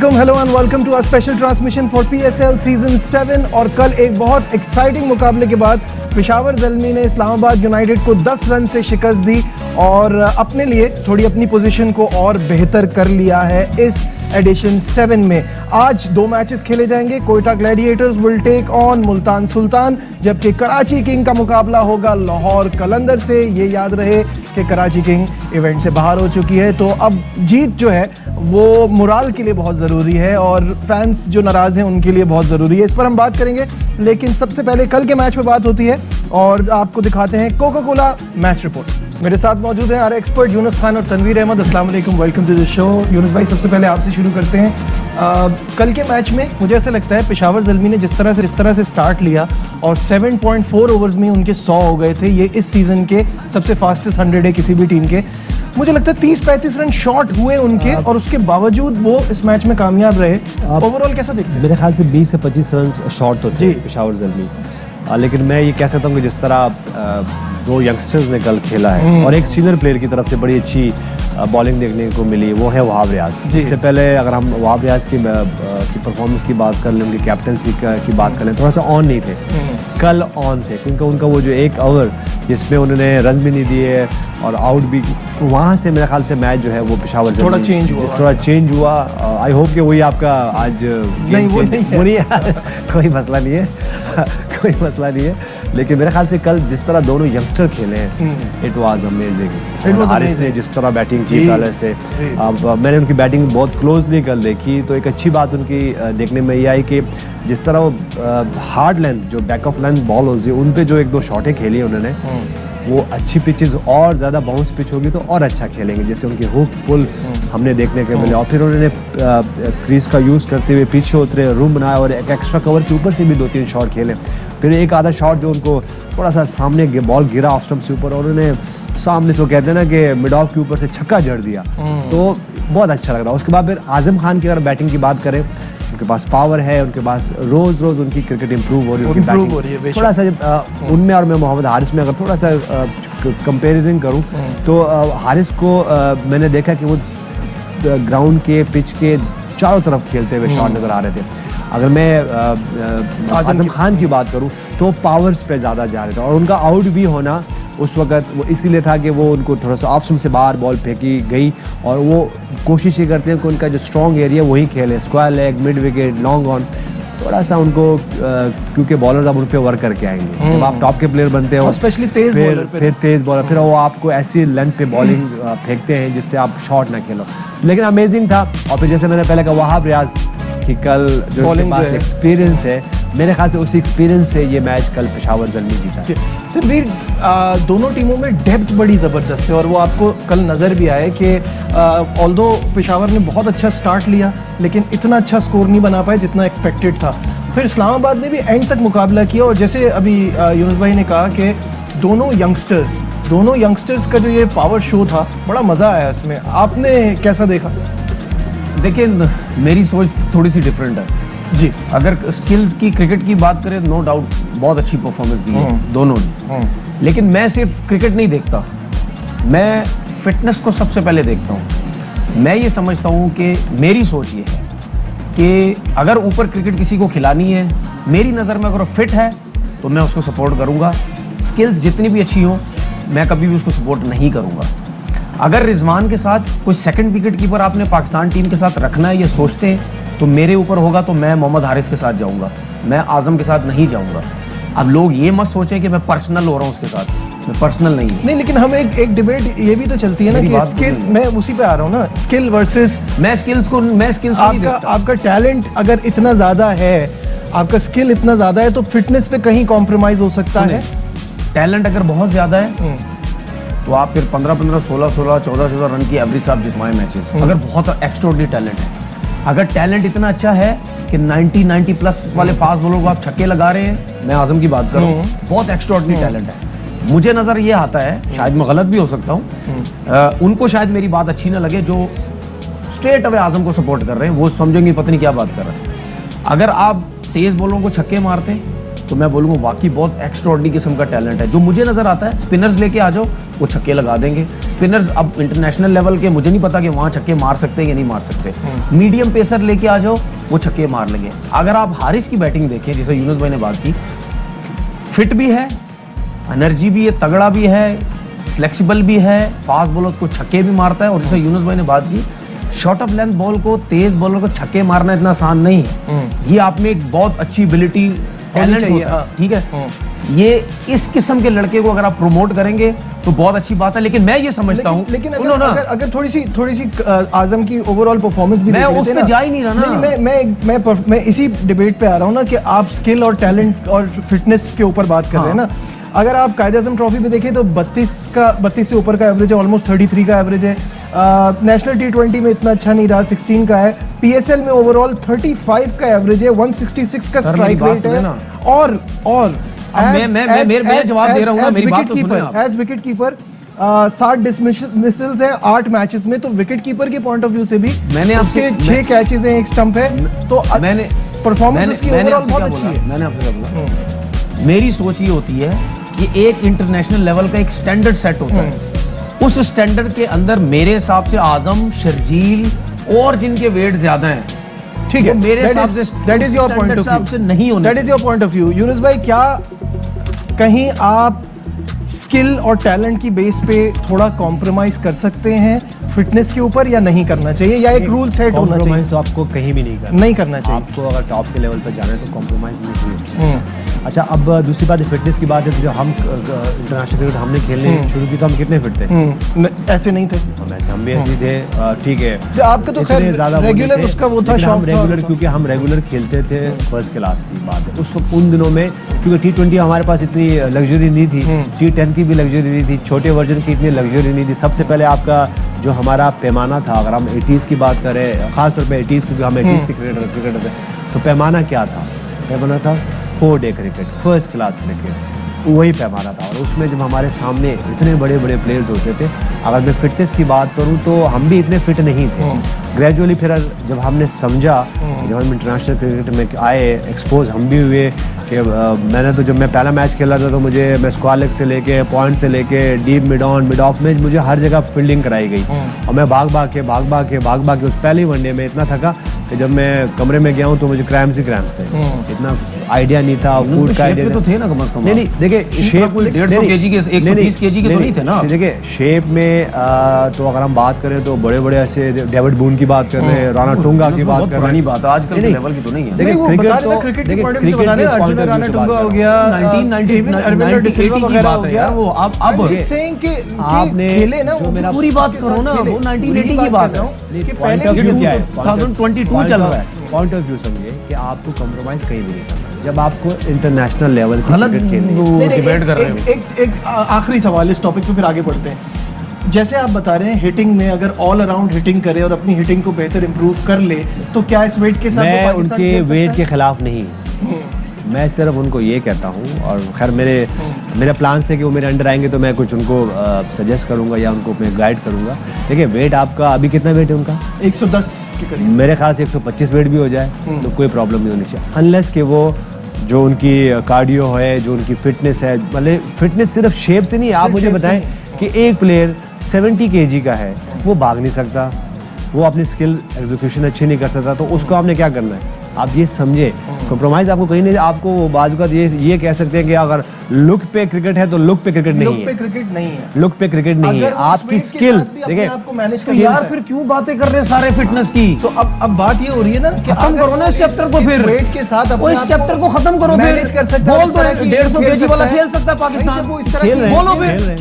Hello and welcome to our special transmission for PSL season 7। और कल एक बहुत एक्साइटिंग मुकाबले के बाद पेशावर ज़ल्मी ने इस्लामाबाद यूनाइटेड को 10 रन से शिकस्त दी और अपने लिए थोड़ी अपनी पोजीशन को और बेहतर कर लिया है इस एडिशन 7 में। आज 2 मैचेस खेले जाएंगे। Quetta Gladiators will take on Multan Sultan, जबकि कराची किंग का मुकाबला होगा लाहौर कलंदर से। ये याद रहे कि कराची किंग इवेंट से बाहर हो चुकी है, तो अब जीत जो है वो मोराल के लिए बहुत ज़रूरी है और फैंस जो नाराज़ हैं उनके लिए बहुत ज़रूरी है। इस पर हम बात करेंगे, लेकिन सबसे पहले कल के मैच पे बात होती है और आपको दिखाते हैं कोका कोला मैच रिपोर्ट। मेरे साथ मौजूद हैं हमारे एक्सपर्ट यूनुस खान और तनवीर अहमद। अस्सलाम वालेकुम, welcome to the show. Younis भाई, सबसे पहले आपसे शुरू करते हैं। कल के मैच में मुझे ऐसा लगता है पेशावर ज़ल्मी ने जिस तरह से स्टार्ट लिया और 7.4 ओवर्स में उनके 100 हो गए थे। ये इस सीज़न के सबसे फास्टेस्ट 100 है किसी भी टीम के। मुझे लगता है 30-35 रन शॉट हुए उनके और उसके बावजूद वो इस मैच में कामयाब रहे। ओवरऑल कैसा देखते हैं? मेरे ख्याल से 20 से 25 रन शॉट तो थे पेशावर ज़ल्मी, लेकिन मैं ये कह सकता हूँ कि जिस तरह 2 यंगस्टर्स ने कल खेला है और एक सीनियर प्लेयर की तरफ से बड़ी अच्छी बॉलिंग देखने को मिली, वो है वहाब रियाज। इससे पहले अगर हम वहाब रियाज की परफॉर्मेंस की बात कर लें, उनकी कैप्टनसी की बात कर लें, थोड़ा सा ऑन नहीं थे। कल ऑन थे क्योंकि उनका वो जो 1 ओवर जिसमें उन्होंने रन भी नहीं दिए और आउट भी, वहाँ से मेरे ख्याल से मैच जो है वो पेशावर थोड़ा चेंज हुआ। आई होप कि वही आपका आज नहीं, वो नहीं है। कोई मसला नहीं है कोई मसला नहीं है। लेकिन मेरे ख्याल से कल जिस तरह दोनों यंगस्टर खेले हैं, इट वाज अमेजिंग। हारिस ने जिस तरह बैटिंग की कल से, अब मैंने उनकी बैटिंग बहुत क्लोजली कल देखी, तो एक अच्छी बात उनकी देखने में ये आई कि जिस तरह वो हार्ड लेंथ जो बैक ऑफ लेंथ बॉल होती है उन पे जो 1-2 शॉटें खेली है उन्होंने, वो अच्छी पिचेस और ज़्यादा बाउंस पिच होगी तो और अच्छा खेलेंगे। जैसे उनकी हुक पुल हमने देखने को मिले और फिर उन्होंने क्रीज का यूज़ करते हुए पीछे उतरे, रूम बनाया और एक एक्स्ट्रा कवर के ऊपर से भी 2-3 शॉट खेले। फिर एक आधा शॉट जो उनको थोड़ा सा सामने बॉल गिरा ऑफ स्टंप से ऊपर और उन्होंने सामने से, वो कहते हैं ना कि मिड ऑफ के ऊपर से छक्का जड़ दिया, तो बहुत अच्छा लग रहा। उसके बाद फिर आजम खान की अगर बैटिंग की बात करें, उनके पास पावर है, उनके पास रोज उनकी क्रिकेट इंप्रूव हो रही है थोड़ा सा उनमें और मैं मोहम्मद हारिस में अगर थोड़ा सा कंपैरिजन करूं तो हारिस को मैंने देखा कि वो ग्राउंड के पिच के चारों तरफ खेलते हुए शॉट नज़र आ रहे थे। अगर मैं आजम खान की बात करूं तो पावर्स पे ज़्यादा जा रहे थे और उनका आउट भी होना उस वक्त वो इसीलिए था कि वो उनको थोड़ा सा ऑफ स्टंप से बाहर बॉल फेंकी गई और वो कोशिश ये करते हैं कि उनका जो स्ट्रॉन्ग एरिया वही खेले, square leg, mid wicket, long on. थोड़ा सा उनको क्योंकि बॉलर्स अब उन पर वर्क करके आएंगे जब आप टॉप के प्लेयर बनते हो, स्पेशली तेज बॉलर, फिर तेज बॉलर, फिर वो आपको ऐसी लेंथ पे बॉलिंग फेंकते हैं जिससे आप शॉट ना खेलो। लेकिन अमेजिंग था। और फिर जैसे मैंने पहले कहा वहाब रियाज कि कल जो उनके पास एक्सपीरियंस है, मेरे ख्याल से उसी एक्सपीरियंस से ये मैच कल पेशावर ज़ल्मी जीता। तनवीर, दोनों टीमों में डेप्थ बड़ी ज़बरदस्त है और वो आपको कल नज़र भी आए कि ऑल्दो पेशावर ने बहुत अच्छा स्टार्ट लिया लेकिन इतना अच्छा स्कोर नहीं बना पाए जितना एक्सपेक्टेड था। फिर इस्लामाबाद ने भी एंड तक मुकाबला किया और जैसे अभी यूनुस भाई ने कहा कि दोनों यंगस्टर्स का जो ये पावर शो था, बड़ा मज़ा आया इसमें। आपने कैसा देखा? देखिए, मेरी सोच थोड़ी सी डिफरेंट है जी। अगर स्किल्स की, क्रिकेट की बात करें, नो डाउट बहुत अच्छी परफॉर्मेंस दी है दोनों ने, लेकिन मैं सिर्फ क्रिकेट नहीं देखता, मैं फिटनेस को सबसे पहले देखता हूँ। मैं ये समझता हूँ कि मेरी सोच ये है कि अगर ऊपर क्रिकेट किसी को खिलानी है, मेरी नज़र में अगर फिट है तो मैं उसको सपोर्ट करूँगा। स्किल्स जितनी भी अच्छी हो मैं कभी भी उसको सपोर्ट नहीं करूँगा। अगर रिजवान के साथ कोई सेकंड विकेट कीपर आपने पाकिस्तान टीम के साथ रखना है, ये सोचते हैं, तो मेरे ऊपर होगा तो मैं मोहम्मद हारिस के साथ जाऊंगा, मैं आजम के साथ नहीं जाऊंगा। अब लोग ये मत सोचें कि मैं पर्सनल हो रहा हूँ उसके साथ, मैं पर्सनल नहीं। लेकिन हम एक डिबेट ये भी तो चलती है ना कि स्किल, मैं उसी पे आ रहा हूँ ना, स्किल वर्सेस, मैं स्किल्स आपका टैलेंट अगर इतना ज़्यादा है, आपका स्किल इतना ज़्यादा है, तो फिटनेस पे कहीं कॉम्प्रोमाइज़ हो सकता है। टैलेंट अगर बहुत ज़्यादा है तो आप फिर 15-15, 16-16, 14-14 रन की एवरेज आप जितवाएं मैचेस, अगर बहुत एक्स्ट्राऑर्डिनरी टैलेंट है। अगर टैलेंट इतना अच्छा है कि 90 प्लस वाले फास्ट बॉलर को आप छक्के लगा रहे हैं, मैं आजम की बात कर रहा हूँ, बहुत एक्स्ट्राऑर्डिनरी टैलेंट है। मुझे नज़र ये आता है, शायद मैं गलत भी हो सकता हूँ, उनको शायद मेरी बात अच्छी ना लगे जो स्ट्रेट अवे आजम को सपोर्ट कर रहे हैं, वो समझेंगे पता नहीं क्या बात कर रहे हैं। अगर आप तेज बॉलों को छक्के मारते हैं तो मैं बोलूँगा वाकई बहुत एक्स्ट्राऑर्डिनरी किस्म का टैलेंट है। जो मुझे नज़र आता है, स्पिनर्स लेके आ जाओ, वो छक्के लगा देंगे। स्पिनर्स अब इंटरनेशनल लेवल के, मुझे नहीं पता कि वहां छक्के मार सकते हैं या नहीं मार सकते। मीडियम पेसर लेके आ जाओ, वो छक्के मार लेंगे। अगर आप हारिस की बैटिंग देखें, जैसे यूनुस भाई ने बात की, फिट भी है, एनर्जी भी है, तगड़ा भी है, फ्लेक्सिबल भी है, फास्ट बॉलर को छक्के भी मारता है। और जैसे यूनुस भाई ने बात की, शॉर्ट ऑफ लेंथ बॉल को, तेज बॉलर को छक्के मारना इतना आसान नहीं है। ये आप में एक बहुत अच्छी एबिलिटी, टैलेंट होता है, ठीक है। ये इस किस्म के लड़के को अगर आप प्रमोट करेंगे तो बहुत अच्छी बात है। लेकिन मैं ये समझता हूँ, लेकिन अगर थोड़ी सी आजम की ओवरऑल परफॉर्मेंस भी मैं उस पे जा ही नहीं रहा ना। मैं इसी डिबेट पे आ रहा हूँ ना कि आप स्किल और टैलेंट और फिटनेस के ऊपर बात कर रहे हैं ना। अगर आप कायद-ए-आज़म ट्रॉफी पे देखें तो 32 से ऊपर का एवरेज है, ऑलमोस्ट 33 का एवरेज है। नेशनल T20 में इतना अच्छा नहीं रहा, 16 का है। PSL में ओवरऑल 35 का एवरेज है, 166 का स्ट्राइक रेट है। और मैं जवाब दे रहा हूं ना, मेरी बात तो सुनिए आप। एज विकेट कीपर 60 डिसमिसल्स हैं 8 मैचेस में, तो विकेट कीपर के पॉइंट ऑफ व्यू से भी मैंने आपसे 6 कैचेस हैं, 1 स्टंप है, तो मैंने परफॉर्मेंस की ओवरऑल बहुत अच्छी है। मैंने आपसे क्या बोला, मेरी सोच ये होती है कि एक इंटरनेशनल लेवल का एक स्टैंडर्ड सेट होता है। उस स्टैंडर्ड के अंदर मेरे हिसाब से आजम, शर्जील और जिनके वेट ज्यादा हैं, ठीक है, मेरे हिसाब say that is your point of view से नहीं होना, that is your point of view. Yunus भाई, क्या कहीं आप स्किल और टैलेंट की बेस पे थोड़ा कॉम्प्रोमाइज कर सकते हैं फिटनेस के ऊपर, या नहीं करना चाहिए, या एक रूल सेट होना चाहिए? तो आपको कहीं भी नहीं करना चाहिए। आपको अगर टॉप के लेवल पर जाना है तो कॉम्प्रोमाइज नहीं चाहिए। अच्छा, अब दूसरी बात है, फिटनेस की बात है। तो जो हम इंटरनेशनल क्रिकेट हमने खेलने शुरू की तो हम कितने फिट थे? ऐसे नहीं थे हम भी ऐसे थे, ठीक है। जो आपका तो खैर ज्यादा रेगुलर उसका वो था शौक, रेगुलर, क्योंकि हम रेगुलर खेलते थे। फर्स्ट क्लास की बात है उस वक्त, उन दिनों में, क्योंकि T20 हमारे पास इतनी लग्जरी नहीं थी, T10 की भी लग्जरी नहीं थी, छोटे वर्जन की इतनी लग्जरी नहीं थी। सबसे पहले आपका जो हमारा पैमाना था, अगर हम 80s की बात करें, खासतौर पर 80s, क्योंकि हम 80s के क्रिकेटर थे, तो पैमाना क्या था? पैमाना था 4 day cricket, first class cricket, वही पैमाना था। और उसमें जब हमारे सामने इतने बड़े बड़े प्लेयर्स होते थे, अगर मैं फिटनेस की बात करूं तो हम भी इतने फिट नहीं थे। ग्रेजुअली फिर जब हमने समझा, जब हम इंटरनेशनल क्रिकेट में आए, एक्सपोज हम भी हुए कि मैंने तो, जब मैं पहला मैच खेला था तो मैं स्क्वायर लेग से लेके, पॉइंट से लेके, deep, mid on, mid of में मुझे हर जगह फील्डिंग कराई गई। और मैं भाग भाग के उस पहले वनडे में इतना थका कि जब मैं कमरे में गया हूँ तो मुझे क्रैम्स ही क्रैम्स थे। इतना आइडिया नहीं था, फूड का आइडिया तो थे ना कम से कम। नहीं, देखिए शेप 150 केजी के, 130 केजी के तो नहीं थे ना। देखिए शेप में तो अगर हम बात करें तो बड़े बड़े ऐसे डेविड बून की बात कर रहे हैं, राणा टुंगा की बात कर रहे हैं। पुरानी बात है, आजकल के लेवल की तो नहीं है। देखिए क्रिकेट के पॉइंट से बताने, अर्जुन राणा टुंगा हो गया, 1998 डिसिल्वा वगैरह हो गया। वो अब आपने खेले ना, पूरी बात करो ना, वो 1980 की बात है कि पहले 2022 चल रहा है। पॉइंट ऑफ व्यू समझिए कि आपको कॉम्प्रोमाइज कहीं भी नहीं करना जब आपको इंटरनेशनल लेवल की क्रिकेट खेलनी है। डिबेट कर रहे हैं। एक आखिरी सवाल इस टॉपिक पे, फिर आगे बढ़ते हैं। जैसे आप बता रहे हैं, हिटिंग में अगर ऑल अराउंड हिटिंग करे और अपनी हिटिंग को बेहतर इंप्रूव कर ले, तो क्या इस वेट के साथ मैं उनके वेट के खिलाफ नहीं, मैं सिर्फ उनको ये कहता हूँ, और खैर मेरे प्लान्स थे कि वो मेरे अंडर आएंगे तो मैं कुछ उनको सजेस्ट करूँगा या उनको मैं गाइड करूँगा। देखिए वेट आपका अभी कितना वेट है उनका? 110 के करीब। मेरे ख्याल से 125 वेट भी हो जाए तो कोई प्रॉब्लम नहीं होनी चाहिए, अनलेस कि वो जो उनकी कार्डियो है, जो उनकी फिटनेस है, मतलब फिटनेस सिर्फ शेप से नहीं। आप मुझे बताएं कि एक प्लेयर 70 kg का है, वो भाग नहीं सकता, वो अपनी स्किल एग्जीक्यूशन अच्छी नहीं कर सकता, तो उसको आपने क्या करना है? आप ये समझे, कॉम्प्रोमाइज आपको कहीं नहीं। आपको बाजू का ये कह सकते हैं कि अगर लुक पे क्रिकेट है तो लुक पे क्रिकेट नहीं है, लुक पे क्रिकेट नहीं है। आपकी स्किल देखिए यार, फिर क्यों बातें कर रहे हैं सारे फिटनेस की? तो अब बात ये हो रही है ना कि खत्म करो ना इस चैप्टर को, फिर वेट के साथ इस चैप्टर को खत्म करो, मैनेज कर सकता है। बोल दो 150 kg वाला खेल सकता है पाकिस्तान, बोलो फिर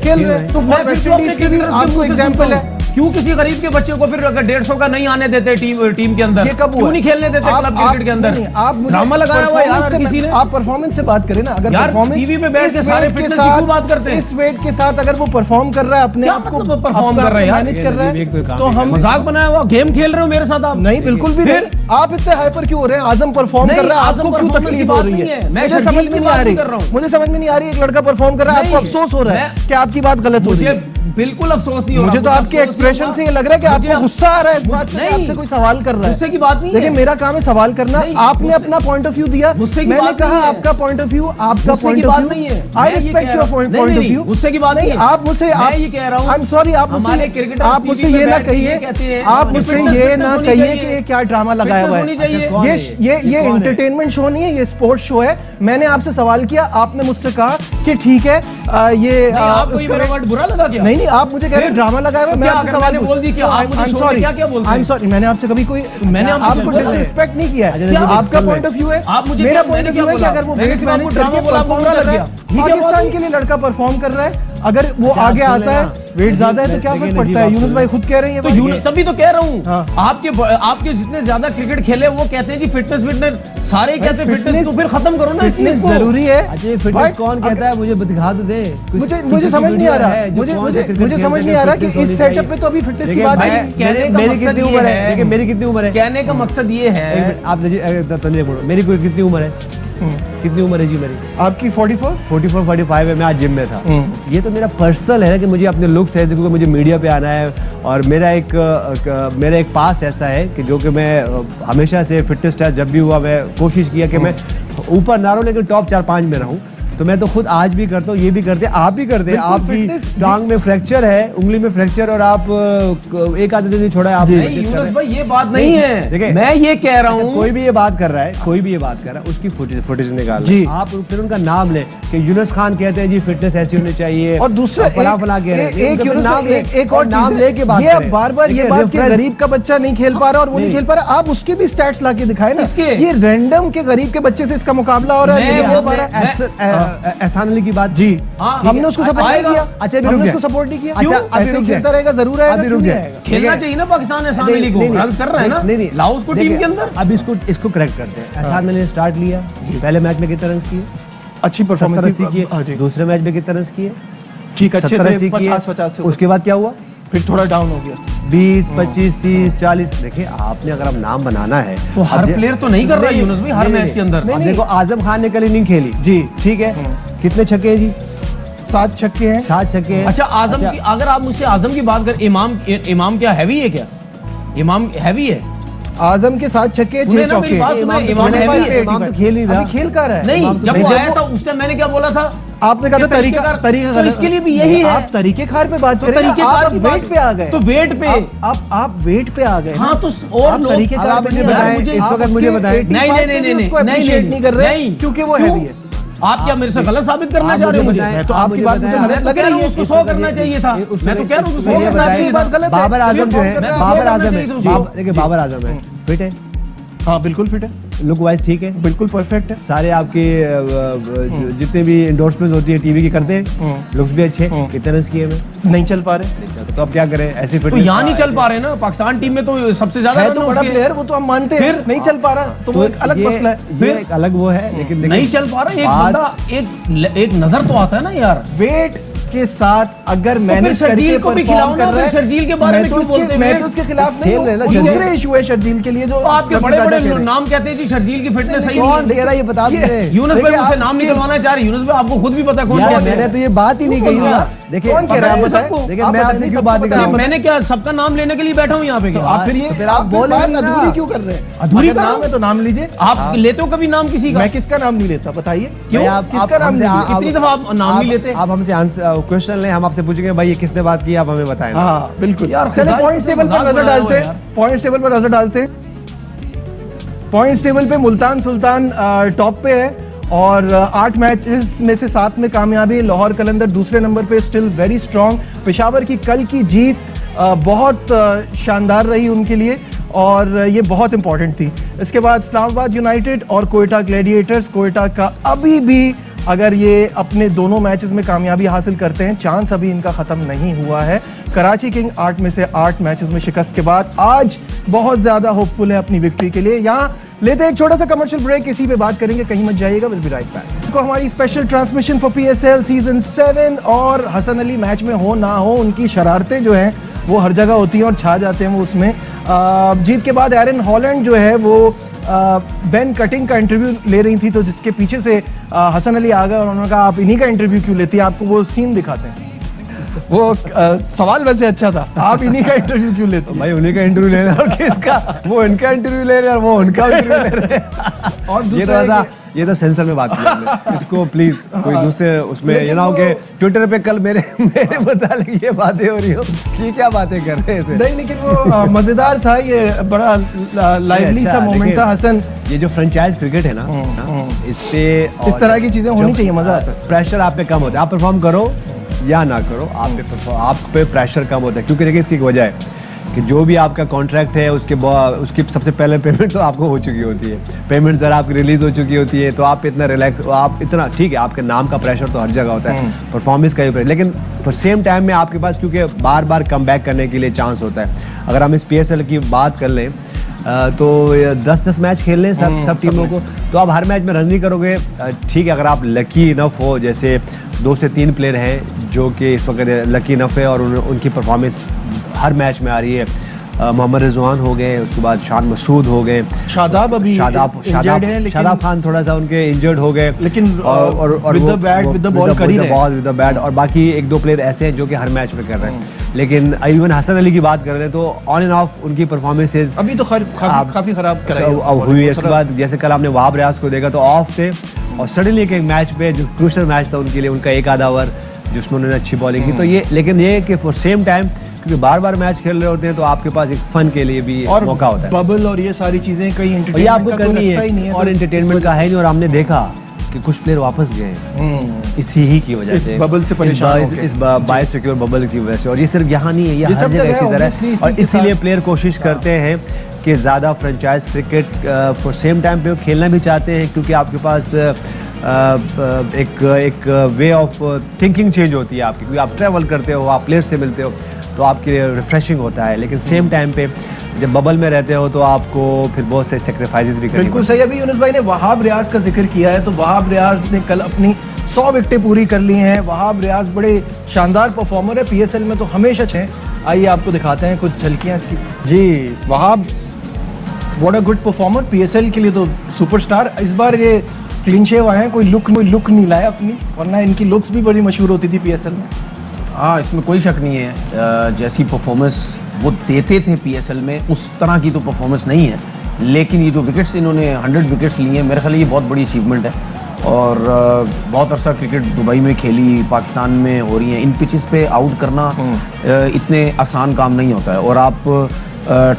खेल रहे तो वेस्ट इंडीज के भी आपको एग्जांपल है। क्यों किसी गरीब के बच्चे को फिर अगर 150 का नहीं आने देते टीम के अंदर? क्यों नहीं खेलने देते क्लब क्रिकेट के अंदर? आप ड्रामा लगाया हुआ यार किसी ने। आप परफॉर्मेंस से बात करें ना, अगर परफॉर्मेंस टीवी पे बैठ के सारे फिटनेस की क्यों बात करते हैं? इस वेट के साथ अगर वो परफॉर्म कर रहा है, अपने आप को परफॉर्म कर रहे हैं, मैनेज कर रहा है, तो हम मजाक बनाया हुआ गेम खेल रहे हो मेरे साथ आप? नहीं, बिल्कुल भी नहीं। आप इतने हाइपर क्यों हो रहे हैं? आजम परफॉर्म कर रहा है, आपको क्यों तकलीफ हो रही है? मुझे समझ में नहीं आ रही, एक लड़का परफॉर्म कर रहा है, आपको अफसोस हो रहा है कि आपकी बात गलत हो रही है। बिल्कुल अफसोस नहीं हो रहा। मुझे तो आपके एक्सप्रेशन से ये लग रहा है कि आपको गुस्सा आ रहा है इस बात से, आपसे कोई सवाल कर रहा है। गुस्से की बात नहीं है। देखिए मेरा काम है सवाल करना, आपने अपना पॉइंट ऑफ व्यू दिया, मैंने कहा आपका पॉइंट ऑफ व्यू, आपका point of view, I respect your point of view. गुस्से की बात नहीं है। आप मुझे, मैं ये कह रहा हूं, आई एम सॉरी, आप मुझसे ये ना कहिए, आप मुझसे ये ना कहिए कि क्या ड्रामा लगाया हुआ है। ये एंटरटेनमेंट शो नहीं है, ये स्पोर्ट्स शो है। मैंने आपसे सवाल किया, आपने मुझसे कहा कि ठीक है ये आपको ये मेरा वर्ड बुरा लगा क्या? नहीं, आप मुझे कह रहे हैं ड्रामा लगाया हुआ। मैं आपसे सवाल बोल दी कि आप मुझे शो में क्या बोलते हैं? आई एम सॉरी, मैंने आपसे कभी कोई, मैंने आपको डिसरिस्पेक्ट नहीं किया है। आपका पॉइंट ऑफ व्यू है, आप मुझे, मेरा पॉइंट ऑफ व्यू है कि अगर वो पाकिस्तान के लिए लड़का परफॉर्म कर रहा है, अगर वो आगे आता है, वेट ज्यादा है तो क्या फर्क पड़ता है? यूनुस भाई खुद कह रहे हैं। तो तभी तो कह रहा हूँ, आपके जितने ज्यादा क्रिकेट खेले वो कहते हैं जी फिटनेस, सारे कहते हैं फिटनेस, तो फिर खत्म करो ना इस चीज को। जरूरी है। अच्छा फिटनेस कौन कहता है? मुझे दिखा तो दे। मुझे समझ नहीं आ रहा, मुझे समझ नहीं आ रहा कि इस सेटअप पे तो अभी फिटनेस की बात है। मेरी कितनी उम्र है? देखिए मेरी कितनी उम्र है? कहने का मकसद ये है, आप मेरी कितनी उम्र है? कितनी उम्र है जी मेरी? आपकी 44, 45 है। मैं आज जिम में था। ये तो मेरा पर्सनल है कि मुझे अपने लुक्स है, देखो मुझे मीडिया पे आना है, और मेरा एक पास्ट ऐसा है कि जो कि मैं हमेशा से फिटनेस टेस्ट जब भी हुआ मैं कोशिश किया कि मैं ऊपर ना रहूं लेकिन टॉप 4-5 में रहूं। तो मैं तो खुद आज भी करता हूँ, ये भी करते हैं, आप भी करते हैं। आपकी टांग में फ्रैक्चर है, उंगली में फ्रैक्चर, और आप एक आधे दिन छोड़ा है। आप यूनुस भाई ये बात नहीं है, देखिए मैं ये कह रहा हूँ, कोई भी ये बात कर रहा है, उसकी फुटेज निकाल जी। आप फिर उनका नाम ले कि यूनुस खान कहते हैं जी फिटनेस ऐसी होनी चाहिए, और दूसरा फला कह रहे हैं, एक और नाम लेके बात करें। बार-बार ये बात कि गरीब का बच्चा नहीं खेल पा रहा और वो नहीं खेल पा रहा, आप उसके भी स्टैट्स लाके दिखाए ना। ये रैंडम के गरीब के बच्चे से इसका मुकाबला हो रहा है। एहसान अली की बात जी, हमने उसको सपोर्ट नहीं किया। अच्छा अभी हमने उसको सपोर्ट नहीं किया। अच्छा अभी रुक खेलता रहेगा, जरूर है, अभी रुक जाए। खेलना चाहिए ना पाकिस्तान एहसान अली को, रन्स कर रहा है ना, नहीं लाओ उसको टीम के अंदर। अब इसको करेक्ट करते हैं। एहसान अली ने स्टार्ट लिया, पहले मैच में कितने रन्स किए? अच्छी परफॉर्मेंस किए। दूसरे मैच में कितने रन्स किए? ठीक, अच्छे 50-50। उसके बाद क्या हुआ? फिर थोड़ा डाउन हो गया, 20, 25, 30, 40। देखिए आपने अगर अब नाम बनाना है तो हर प्लेयर तो नहीं कर रहा है यूनुस भाई हर मैच के अंदर। देखो आजम खान ने कल इनिंग खेली जी, ठीक है, कितने छक्के हैं जी? 7 छक्के हैं। 7 छक्के हैं। अच्छा आजम की, अगर आप मुझसे आजम की बात करें, इमाम क्या हैवी है? क्या इमाम हैवी है? आजम के 7 छक्के 6 चौके। इमाम तो खेल ही रहा, खेल कर रहा है। नहीं, जब वो आया था उस टाइम मैंने क्या बोला था? आपने कहा था तरीका, तो इसके लिए भी यही है। आप तरीकेकार पे बात करें, तरीकेकार की वेट पे आ गए। तो वेट पे आप वेट पे आ गए। हाँ तो और तरीकेकार पे बताएं, इस वक्त मुझे बताएं। नहीं कर रहे क्योंकि वो हैवी है। आप क्या मेरे से गलत साबित करना चाह रहे हो? मुझे तो आपकी बात मुझे गलत लग रही है। उसको 100 करना चाहिए था। मैं तो कह रहा हूँ 100 करना चाहिए था। बाबर आजम जो है, बाबर आजम है, देखिए बाबर आजम है, फिट है। हाँ बिल्कुल फिट है, लुक वाइज ठीक है, बिल्कुल परफेक्ट है। सारे आपके जितने भी एंडोर्समेंट्स होती है टीवी की करते हैं, लुक्स भी अच्छे। कितने रन किए में? नहीं चल पा रहे, तो अब क्या करें? ऐसे फिट तो यहाँ नहीं चल पा रहे ना, पाकिस्तान टीम में तो सबसे ज्यादा है, तो बड़ा प्लेयर वो तो हम मानते हैं, नहीं चल पा रहा तो वो एक अलग मसला है। फिर एक अलग वो है, लेकिन नहीं चल पा रहा। एक बंदा एक नजर तो आता है ना यार, वेट के साथ अगर मैंने शर्जील को भी खिलाओ ना, फिर शर्जील के बारे में क्यों बोलते हैं? मैं तो उसके खिलाफ नहीं हूं, दूसरे इशू है शर्जील के लिए जो आपके बड़े-बड़े नाम कहते हैं जी शर्जील की फिटनेस सही नहीं है। कौन कह रहा है ये बता दीजिए। यूनुस भाई मुझसे नाम निकलवाना चाह रहे हैं। यूनुस भाई आपको खुद भी पता है कौन कहते हैं। मैंने तो ये बात ही नहीं कही ना। देखिए कौन कह रहा है सबको? देखिए मैं आपसे क्यों बात नहीं कर रहा हूं? मैंने क्या सबका नाम लेने के लिए बैठा हूं यहाँ पे? आप फिर आप बोले अधूरी क्यों कर रहे हैं? अधूरी का नाम है तो नाम लीजिए। आप लेते हो कभी नाम किसी का? मैं किसका नाम नहीं लेता, बताइए क्यों? किसका नाम? कितनी दफा आप नाम नहीं लेते? आप हमसे क्वेश्चन लें, हम आपसे पूछेंगे भाई ये किसने बात की, आप हमें बताएं। हाँ बिल्कुल। चलिए पॉइंट्स टेबल पर नजर डालते हैं। पॉइंट्स टेबल पर नजर डालते हैं। पॉइंट्स टेबल पे मुल्तान सुल्तान टॉप पे है और 8 मैचेस में से 7 में कामयाबी। लाहौर कलंदर दूसरे नंबर पे, स्टिल वेरी स्ट्रॉन्ग। पेशावर की कल की जीत बहुत शानदार रही उनके लिए और ये बहुत इंपॉर्टेंट थी। इसके बाद इस्लामाबाद यूनाइटेड और कोयटा ग्लैडिएटर्स। कोयटा का अभी भी अगर ये अपने दोनों मैचेस में कामयाबी हासिल करते हैं, चांस अभी इनका ख़त्म नहीं हुआ है। कराची किंग 8 में से 8 मैचेस में शिकस्त के बाद आज बहुत ज़्यादा होपफुल है अपनी विक्ट्री के लिए। यहाँ लेते हैं एक छोटा सा कमर्शियल ब्रेक, इसी पे बात करेंगे, कहीं मत जाइएगा, विल बी राइट बैक। तो हमारी special transmission for PSL season 7 और हसन अली मैच में हो ना हो, उनकी शरारतें जो हैं वो हर जगह होती हैं और छा जाते हैं वो उसमें। जीत के बाद एरन हॉलैंड जो है वो बेन कटिंग का इंटरव्यू ले रही थी, तो जिसके पीछे से हसन अली आ गए और उन्होंने कहा आप इन्हीं का इंटरव्यू क्यों लेती हैं, आपको वो सीन दिखाते हैं। वो सवाल वैसे अच्छा था, आप इन्हीं का इंटरव्यू क्यों लेते हैं? भाई उन्हीं का इंटरव्यू ले रहे हैं और किसका, वो इनका इंटरव्यू ले रहे हैं और वो उनका इंटरव्यू ले रहे हैं। और ये तो ऐसा, ये तो सेंसर में बात की हमने, इसको प्लीज कोई दूसरे उसमें ये ना हो कि ट्विटर पे कल मेरे मुतालिक ये बातें हो रही हो कि क्या बातें कर रहे थे। नहीं, लेकिन वो मजेदार था, ये बड़ा लाइवली सा मोमेंट था हसन। ये जो फ्रेंचाइज क्रिकेट है ना, इस पे इस तरह की चीजें होनी चाहिए, मजा आता है। प्रेशर आप पे कम होता है, आप परफॉर्म करो या ना करो, आप पे प्रेशर कम होता है, क्योंकि देखिए इसकी वजह है कि जो भी आपका कॉन्ट्रैक्ट है उसकी सबसे पहले पेमेंट तो आपको हो चुकी होती है, पेमेंट जरा आपकी रिलीज हो चुकी होती है, तो आप इतना रिलैक्स, आप इतना ठीक है, आपके नाम का प्रेशर तो हर जगह होता है, परफॉर्मेंस का भी प्रेशर, लेकिन फॉर सेम टाइम में आपके पास क्योंकि बार बार कम बैक करने के लिए चांस होता है। अगर हम इस PSL की बात कर लें तो 10-10 मैच खेल लें सब टीमों को, तो आप हर मैच में रन नहीं करोगे। ठीक है, अगर आप लकी इनफ हो, जैसे 2 से 3 प्लेयर हैं जो कि इस वक्त लकी इनफ है और उनकी परफॉर्मेंस हर मैच में आ रही है। मोहम्मद रिजवान हो गए, उसके बाद शान मसूद हो गए, शादाब अभी शादाब खान थोड़ा सा उनके इंजर्ड हो गए, लेकिन और with the bat with the ball कर ही रहे हैं, विद द बैट, और बाकी 1-2 प्लेयर ऐसे हैं जो कि हर मैच में कर रहे हैं। लेकिन इवन हसन अली की बात कर रहे हैं तो ऑन एंड ऑफ उनकी परफॉर्मेंसेज अभी तो काफी खराब हुई है। उसके बाद जैसे कल हमने वहाब रियाज को देखा तो ऑफ थे, और सडनली एक मैच पे जो क्रूशल मैच था उनके लिए, उनका एक आधा ओवर जिसमें उन्होंने अच्छी बॉलिंग की, तो ये, लेकिन ये कि फॉर सेम टाइम क्योंकि बार बार मैच खेल रहे होते हैं तो आपके पास एक फन के लिए भी और मौका होता है, बबल और ये सारी चीजें कई एंटरटेनमेंट आपको करनी है और एंटरटेनमेंट का है नहीं। और हमने देखा कि कुछ प्लेयर वापस गए इसी ही की वजह से, इस बबल से परेशान हो गए, इस बायोसिक्योर बबल की वजह से। और ये सिर्फ यहाँ नहीं है, ये हर जगह इसी तरह है, और इसीलिए प्लेयर कोशिश करते हैं कि ज़्यादा franchise cricket for same time पे खेलना भी चाहते हैं, क्योंकि आपके पास एक वे ऑफ थिंकिंग चेंज होती है आपकी, क्योंकि आप ट्रैवल करते हो, आप प्लेयर से मिलते हो, तो आपके लिए रिफ्रेशिंग होता है। लेकिन सेम टाइम पे जब बबल में रहते हो तो आपको फिर बहुत से सेक्रीफाइसेस भी करनी। बिल्कुल सही। अभी यूनुस भाई ने वहाब रियाज का जिक्र किया है, तो वहाब रियाज ने कल अपनी 100 विकेटें पूरी कर ली हैं। वहाब रियाज बड़े शानदार परफॉर्मर है, PSL में तो हमेशा अच्छे हैं। आइए आपको दिखाते हैं कुछ झलकियाँ इसकी। जी, Wahab what a good performer, PSL के लिए तो सुपरस्टार। इस बार ये क्लीन शेव आए हैं, कोई लुक नहीं लाया अपनी, वरना इनकी लुक्स भी बड़ी मशहूर होती थी PSL में। हाँ, इसमें कोई शक नहीं है, जैसी परफॉर्मेंस वो देते थे PSL में उस तरह की तो परफॉर्मेंस नहीं है, लेकिन ये जो विकेट्स इन्होंने 100 विकेट्स लिए हैं, मेरे ख्याल ये बहुत बड़ी अचीवमेंट है। और बहुत अरसा क्रिकेट दुबई में खेली, पाकिस्तान में हो रही है, इन पिचेस पे आउट करना इतने आसान काम नहीं होता है। और आप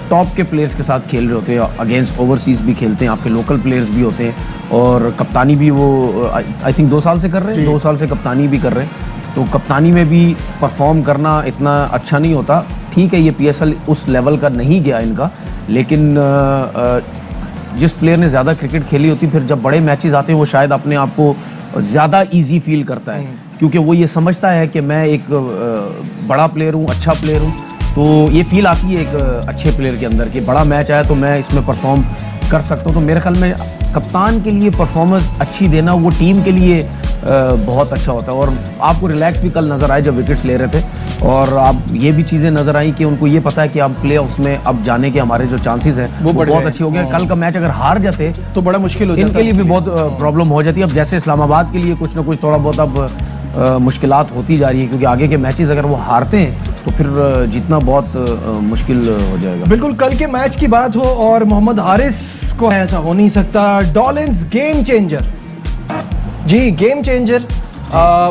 टॉप के प्लेयर्स के साथ खेल रहे होते हैं, अगेंस्ट ओवरसीज भी खेलते हैं, आपके लोकल प्लेयर्स भी होते हैं, और कप्तानी भी वो आई थिंक 2 साल से कर रहे हैं, 2 साल से कप्तानी भी कर रहे हैं, तो कप्तानी में भी परफॉर्म करना इतना अच्छा नहीं होता। ठीक है, ये PSL उस लेवल का नहीं गया इनका, लेकिन जिस प्लेयर ने ज़्यादा क्रिकेट खेली होती, फिर जब बड़े मैचेस आते हैं वो शायद अपने आप को ज़्यादा इजी फील करता है, क्योंकि वो ये समझता है कि मैं एक बड़ा प्लेयर हूँ, अच्छा प्लेयर हूँ, तो ये फील आती है एक अच्छे प्लेयर के अंदर कि बड़ा मैच आया तो मैं इसमें परफॉर्म कर सकता हूँ। तो मेरे ख्याल में कप्तान के लिए परफॉर्मेंस अच्छी देना वो टीम के लिए बहुत अच्छा होता है। और आपको रिलैक्स भी कल नज़र आए जब विकेट्स ले रहे थे, और आप ये भी चीज़ें नज़र आई कि उनको ये पता है कि अब प्ले ऑफ्स में अब जाने के हमारे जो चांसेस हैं वो बहुत अच्छे हो गए। कल का मैच अगर हार जाते तो बड़ा मुश्किल हो जाता, इनके लिए भी बहुत प्रॉब्लम हो जाती है। अब जैसे इस्लामाबाद के लिए कुछ ना कुछ थोड़ा बहुत अब मुश्किलात होती जा रही है, क्योंकि आगे के मैचेस अगर वो हारते हैं तो फिर जीतना बहुत मुश्किल हो जाएगा। बिल्कुल, कल के मैच की बात हो और मोहम्मद हारिस को ऐसा हो नहीं सकता। डॉलिन्स गेम चेंजर, जी गेम चेंजर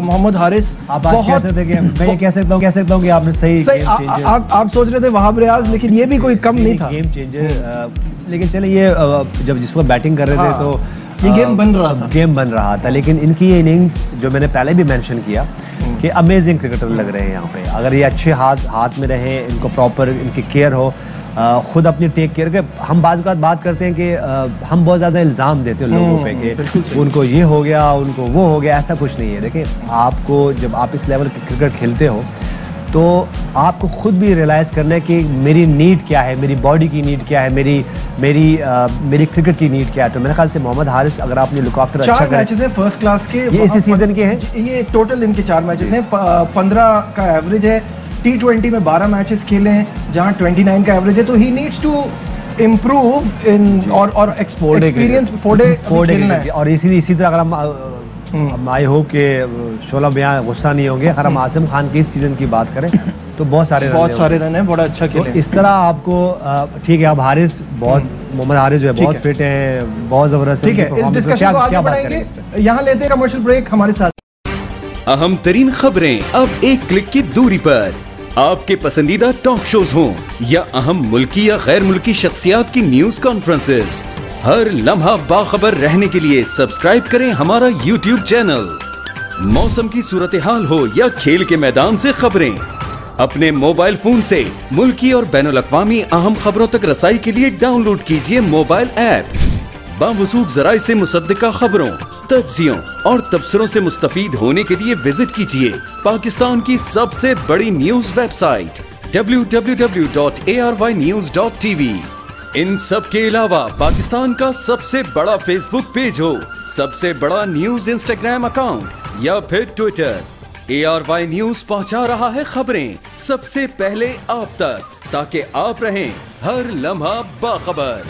मोहम्मद हारिस। आप आज कह सकते हैं कि मैं ये कह सकता हूँ कि आपने सही आप सोच रहे थे वहाब रियाज, लेकिन ये भी कोई कम नहीं था गेम चेंजर। लेकिन चले ये जब जिस वक्त बैटिंग कर रहे थे तो ये गेम बन रहा था, लेकिन इनकी ये इनिंग्स जो मैंने पहले भी मेंशन किया कि अमेजिंग क्रिकेटर लग रहे हैं यहाँ पे। अगर ये अच्छे हाथ में रहे, इनको प्रॉपर इनकी केयर हो, खुद अपनी टेक केयर के। हम बात करते हैं कि हम बहुत ज़्यादा इल्ज़ाम देते हैं लोगों पे कि उनको ये हो गया, उनको वो हो गया। ऐसा कुछ नहीं है। देखिए, आपको जब आप इस लेवल के क्रिकेट खेलते हो तो आपको खुद भी रियलाइज़ करना है कि मेरी नीड क्या है, मेरी बॉडी की नीड क्या है, मेरी क्रिकेट की नीड क्या है। तो मेरे ख्याल से मोहम्मद हारिस अगर आपने लुक आफ्टर अच्छा करें, 4 मैचेस हैं फर्स्ट क्लास के, ये इसी सीजन के हैं, ये टोटल इनके 4 मैचेस हैं, 15 का एवरेज है। T20 में 12 मैचेस खेले हैं जहां 29 का एवरेज है, तो ही नीड्स टू इम्प्रूव इन और एक्सपीरियंस 4 डे और इसी तरह अगर हम आई होप कि शोला भैया गुस्सा नहीं होंगे। अगर हम आसिम खान के इस सीजन की बात करें तो बहुत सारे रन हैं, बड़ा अच्छा खेले। तो इस तरह आपको ठीक है, अब हारिस बहुत मोहम्मद हारिस जो है बहुत फिट हैं, बहुत जबरदस्त। ठीक है, इस डिस्कशन को आगे बढ़ाएंगे, यहाँ लेते हैं कमर्शियल ब्रेक। हमारे साथ अहम तरीन खबरें अब एक क्लिक की दूरी पर। आपके पसंदीदा टॉक शोज हों या अहम मुल्की या गैर मुल्की शख्सियात की न्यूज कॉन्फ्रेंसेस, हर लम्हा बाखबर रहने के लिए सब्सक्राइब करें हमारा YouTube चैनल। मौसम की सूरत हाल हो या खेल के मैदान से खबरें, अपने मोबाइल फोन से मुल्की और बैनुल अक़वामी अहम खबरों तक रसाई के लिए डाउनलोड कीजिए मोबाइल ऐप। बावसूख ज़राए से मुसद्दिका खबरों, तज्ज़ियों और तबसरों से मुस्तफीद होने के लिए विजिट कीजिए पाकिस्तान की सबसे बड़ी न्यूज वेबसाइट www.arYnews.tv। इन सब के अलावा पाकिस्तान का सबसे बड़ा फेसबुक पेज हो, सबसे बड़ा न्यूज इंस्टाग्राम अकाउंट या फिर ट्विटर, ARY न्यूज पहुंचा रहा है खबरें सबसे पहले आप तक, ताकि आप रहें हर लम्हा बाखबर।